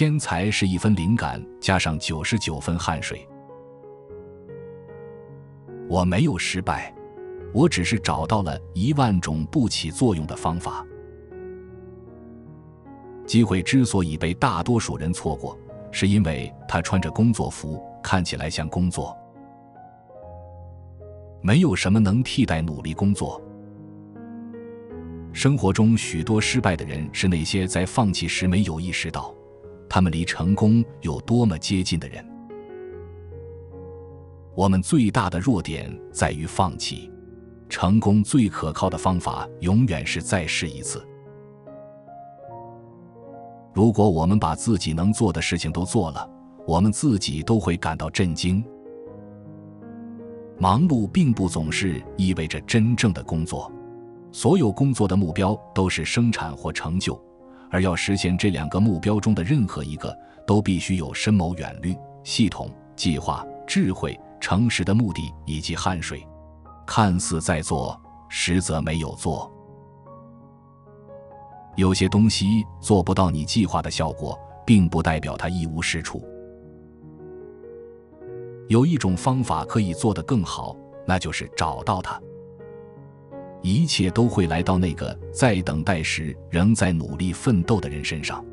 天才是1分灵感加上99分汗水。我没有失败，我只是找到了10000种不起作用的方法。机会之所以被大多数人错过，是因为他穿着工作服，看起来像工作。没有什么能替代努力工作。生活中许多失败的人是那些在放弃时没有意识到他们离成功有多么接近的人。我们最大的弱点在于放弃，成功最可靠的方法永远是再试一次。如果我们把自己能做的事情都做了，我们自己都会感到震惊。忙碌并不总是意味着真正的工作，所有工作的目标都是生产或成就，而要实现这2个目标中的任何一个，都必须有深谋远虑、系统、计划、智慧、诚实的目的以及汗水。看似在做，实则没有做。有些东西做不到你计划的效果，并不代表它一无是处。有一种方法可以做得更好，那就是找到它。一切都会来到那个在等待时仍在努力奋斗的人身上。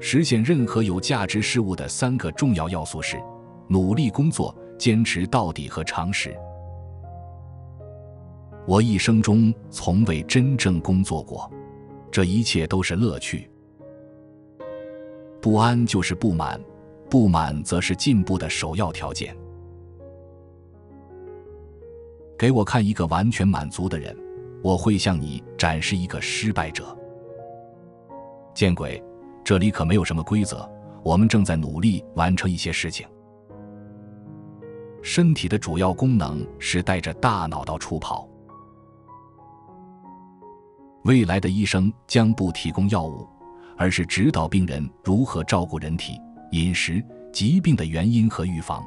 实现任何有价值事物的3个重要要素是：努力工作、坚持到底和常识。我一生中从未真正工作过，这一切都是乐趣。不安就是不满，不满则是进步的首要条件。给我看一个完全满足的人，我会向你展示一个失败者。见鬼，这里可没有什么规则，我们正在努力完成一些事情。身体的主要功能是带着大脑到处跑。未来的医生将不提供药物，而是指导病人如何照顾人体、饮食、疾病的原因和预防。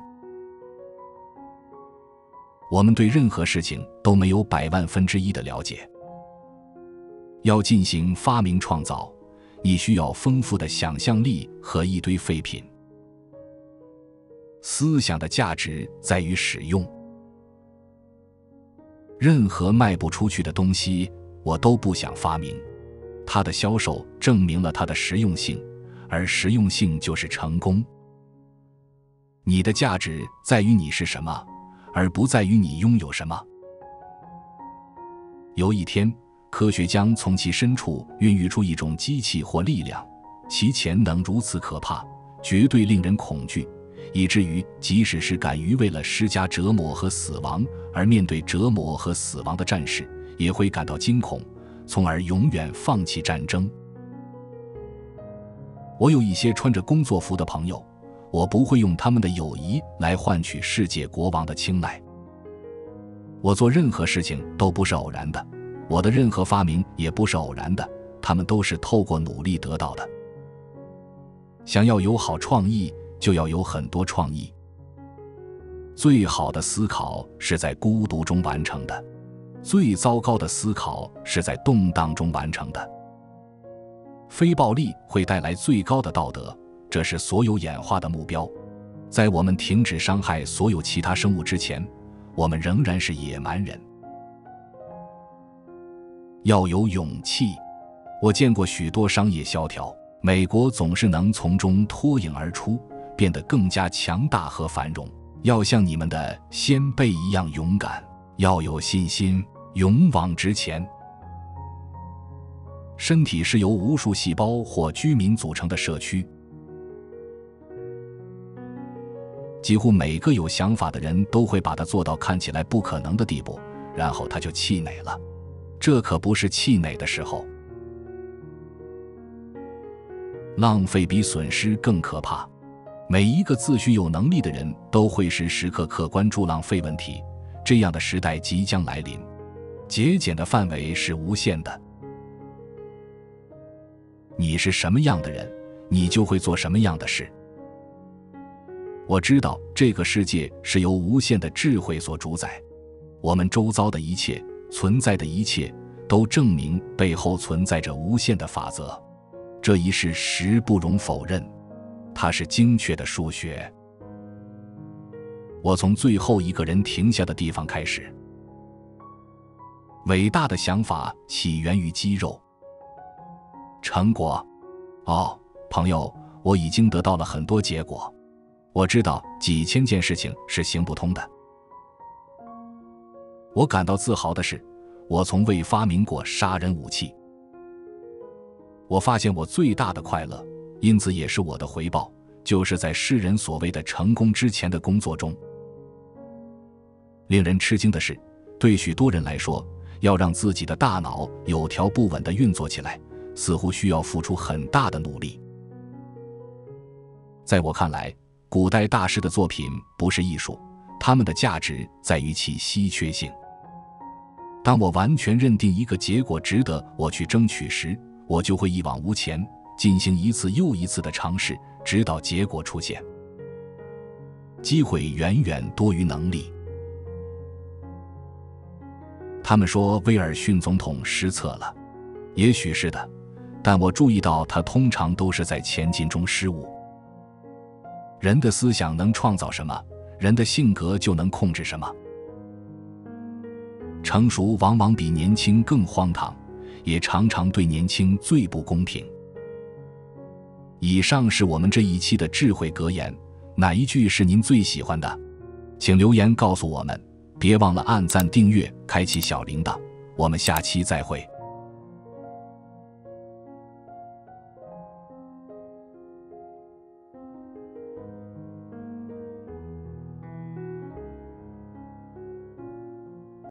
我们对任何事情都没有1000000%的了解。要进行发明创造，你需要丰富的想象力和一堆废品。思想的价值在于使用。任何卖不出去的东西，我都不想发明。它的销售证明了它的实用性，而实用性就是成功。你的价值在于你是什么，而不在于你拥有什么。有一天，科学家从其深处孕育出一种机器或力量，其潜能如此可怕，绝对令人恐惧，以至于即使是敢于为了施加折磨和死亡而面对折磨和死亡的战士，也会感到惊恐，从而永远放弃战争。我有一些穿着工作服的朋友，我不会用他们的友谊来换取世界国王的青睐。我做任何事情都不是偶然的，我的任何发明也不是偶然的，他们都是透过努力得到的。想要有好创意，就要有很多创意。最好的思考是在孤独中完成的，最糟糕的思考是在动荡中完成的。非暴力会带来最高的道德，这是所有演化的目标。在我们停止伤害所有其他生物之前，我们仍然是野蛮人。要有勇气。我见过许多商业萧条，美国总是能从中脱颖而出，变得更加强大和繁荣。要像你们的先辈一样勇敢，要有信心，勇往直前。身体是由无数细胞或居民组成的社区。几乎每个有想法的人都会把它做到看起来不可能的地步，然后他就气馁了。这可不是气馁的时候。浪费比损失更可怕。每一个自诩有能力的人都会时刻关注浪费问题，这样的时代即将来临。节俭的范围是无限的。你是什么样的人，你就会做什么样的事。我知道这个世界是由无限的智慧所主宰，我们周遭的一切，存在的一切，都证明背后存在着无限的法则。这一事实不容否认，它是精确的数学。我从最后一个人停下的地方开始。伟大的想法起源于肌肉。成果，哦，朋友，我已经得到了很多结果。我知道几千件事情是行不通的。我感到自豪的是，我从未发明过杀人武器。我发现我最大的快乐，因此也是我的回报，就是在世人所谓的成功之前的工作中。令人吃惊的是，对许多人来说，要让自己的大脑有条不紊地运作起来，似乎需要付出很大的努力。在我看来，古代大师的作品不是艺术，他们的价值在于其稀缺性。当我完全认定一个结果值得我去争取时，我就会一往无前，进行一次又一次的尝试，直到结果出现。机会远远多于能力。他们说威尔逊总统失策了，也许是的，但我注意到他通常都是在前进中失误。人的思想能创造什么，人的性格就能控制什么。成熟往往比年轻更荒唐，也常常对年轻最不公平。以上是我们这一期的智慧格言，哪一句是您最喜欢的？请留言告诉我们，别忘了按赞订阅，开启小铃铛，我们下期再会。